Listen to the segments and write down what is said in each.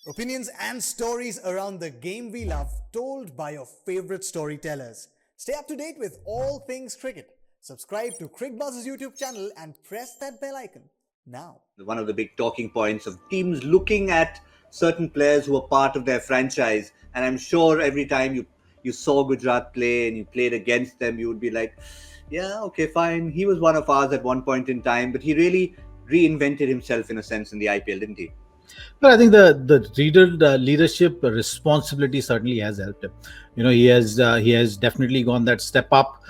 Opinions and stories around the game we love, told by your favorite storytellers. Stay up to date with all things cricket. Subscribe to CrickBuzz's YouTube channel and press that bell icon now. One of the big talking points of teams looking at certain players who are part of their franchise. And I'm sure every time you saw Gujarat play and you played against them, you would be like, yeah, okay, fine. He was one of ours at one point in time, but he really reinvented himself in a sense in the IPL, didn't he? But I think the leadership responsibility certainly has helped him. He has definitely gone that step up,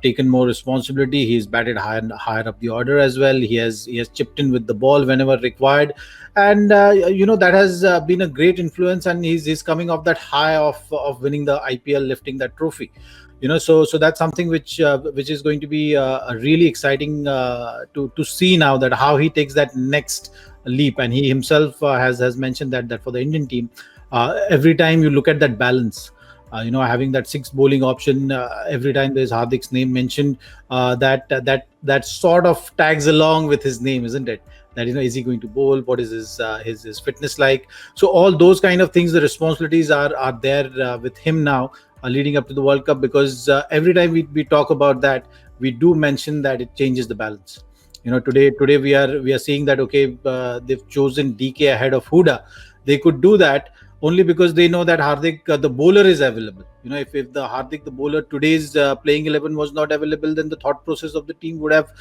taken more responsibility. He's batted higher up the order as well. He has chipped in with the ball whenever required, and that has been a great influence. And he's coming off that high of winning the IPL, lifting that trophy. So that's something which is going to be really exciting to see now, that how he takes that next leap. And he himself has mentioned that for the Indian team, every time you look at that balance, having that sixth bowling option, every time there's Hardik's name mentioned, that sort of tags along with his name, isn't it? That, is he going to bowl? What is his fitness like? So all those kind of things, the responsibilities are there with him now, leading up to the World Cup, because every time we talk about that, we do mention that it changes the balance. Today we are seeing that, okay, they've chosen DK ahead of Huda. They could do that only because they know that Hardik, the bowler, is available. If the Hardik, the bowler, today's playing 11 was not available, then the thought process of the team would have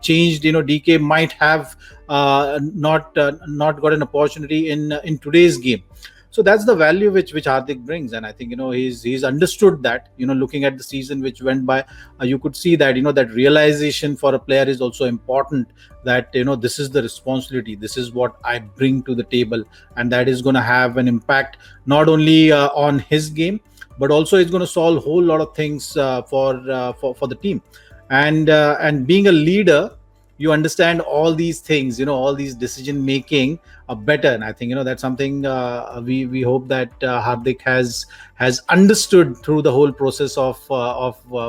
changed. DK might have not got an opportunity in today's game. So that's the value which Hardik brings, and I think he's understood that. Looking at the season which went by, you could see that that realization for a player is also important. That this is the responsibility, this is what I bring to the table, and that is going to have an impact not only on his game, but also it's going to solve a whole lot of things for the team. And being a leader, you understand all these things, all these decision making better. And I think that's something we hope that Hardik has understood through the whole process of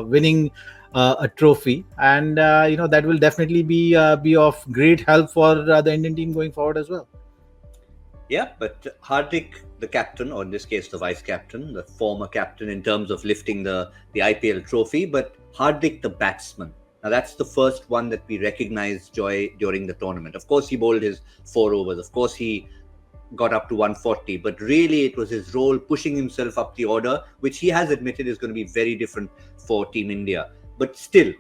winning a trophy. And that will definitely be of great help for the Indian team going forward as well. Yeah, but Hardik, the captain, or in this case the vice captain, the former captain in terms of lifting the IPL trophy, but Hardik the batsman. Now, that's the first one that we recognized, Joy, during the tournament. Of course, he bowled his 4 overs. Of course, he got up to 140. But really, it was his role pushing himself up the order, which he has admitted is going to be very different for Team India. But still,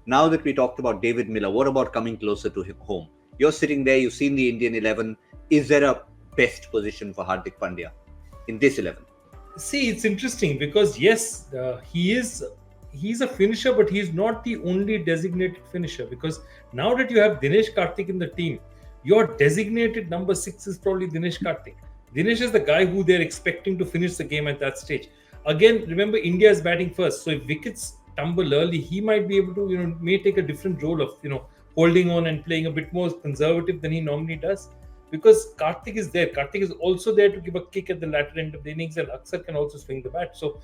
now that we talked about David Miller, what about coming closer to home? You're sitting there, you've seen the Indian 11. Is there a best position for Hardik Pandya in this 11? See, it's interesting because, yes, he's a finisher, but he's not the only designated finisher, because now that you have Dinesh Karthik in the team, your designated number 6 is probably Dinesh Karthik. Dinesh is the guy who they're expecting to finish the game at that stage. Again, remember, India is batting first, so if wickets tumble early, he might be able to, may take a different role of, holding on and playing a bit more conservative than he normally does, because Karthik is there. Karthik is also there to give a kick at the latter end of the innings, and Aksar can also swing the bat. So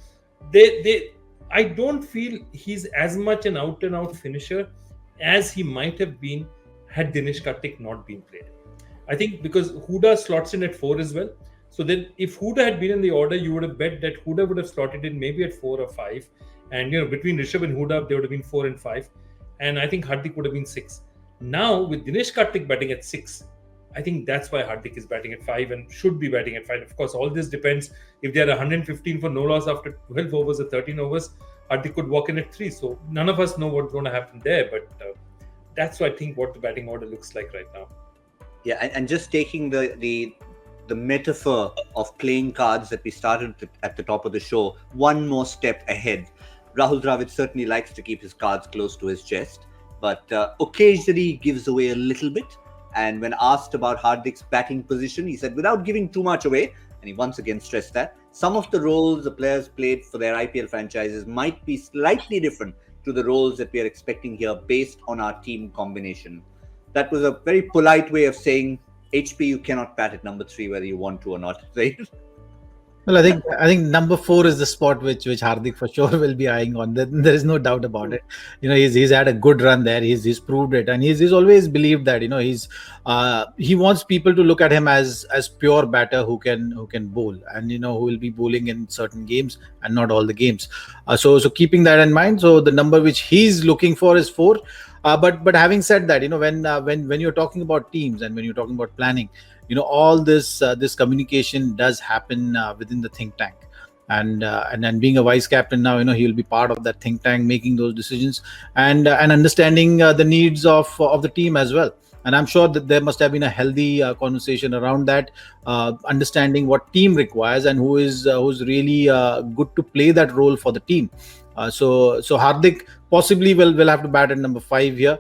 I don't feel he's as much an out-and-out finisher as he might have been had Dinesh Karthik not been played. I think because Huda slots in at 4 as well. So then if Huda had been in the order, you would have bet that Huda would have slotted in maybe at 4 or 5. And, between Rishabh and Huda, they would have been 4 and 5. And I think Hardik would have been 6. Now, with Dinesh Karthik batting at 6, I think that's why Hardik is batting at 5 and should be batting at 5. Of course, all this depends. If they are 115 for no loss after 12 overs or 13 overs, Hardik could walk in at 3. So none of us know what's going to happen there. But that's what I think what the batting order looks like right now. Yeah, and just taking the metaphor of playing cards that we started at the top of the show, one more step ahead. Rahul Dravid certainly likes to keep his cards close to his chest, but occasionally he gives away a little bit. And when asked about Hardik's batting position, he said, without giving too much away, and he once again stressed that, some of the roles the players played for their IPL franchises might be slightly different to the roles that we are expecting here based on our team combination. That was a very polite way of saying, HP, you cannot bat at number 3 whether you want to or not, right? Well, I think number 4 is the spot which Hardik for sure will be eyeing on. There is no doubt about it. He's had a good run there. He's proved it, and he's always believed that he wants people to look at him as pure batter who can bowl, and who will be bowling in certain games and not all the games. So keeping that in mind, so the number which he's looking for is 4. But having said that, when you're talking about teams and when you're talking about planning, all this communication does happen within the think tank, and then being a vice captain now, he'll be part of that think tank, making those decisions and understanding the needs of the team as well. And I'm sure that there must have been a healthy conversation around that, understanding what team requires and who's really good to play that role for the team. So Hardik possibly will have to bat at number 5 here.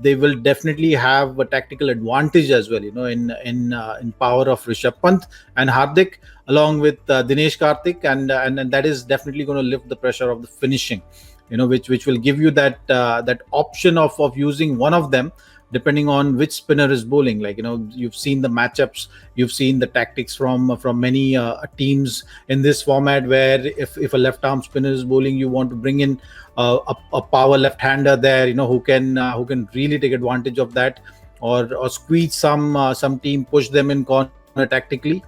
They will definitely have a tactical advantage as well, in power of Rishabh Pant and Hardik, along with Dinesh Karthik, and that is definitely going to lift the pressure of the finishing, which will give you that option of using one of them depending on which spinner is bowling. Like, you've seen the matchups, you've seen the tactics from many teams in this format, where if a left arm spinner is bowling, you want to bring in a power left-hander there, who can really take advantage of that, or squeeze some team, push them in corner tactically.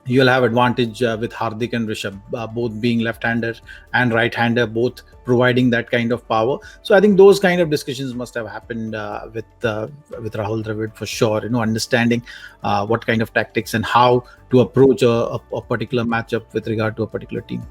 You'll have advantage with Hardik and Rishabh, both being left-hander and right-hander, both providing that kind of power. So I think those kind of discussions must have happened with Rahul Dravid for sure. Understanding what kind of tactics and how to approach a particular matchup with regard to a particular team.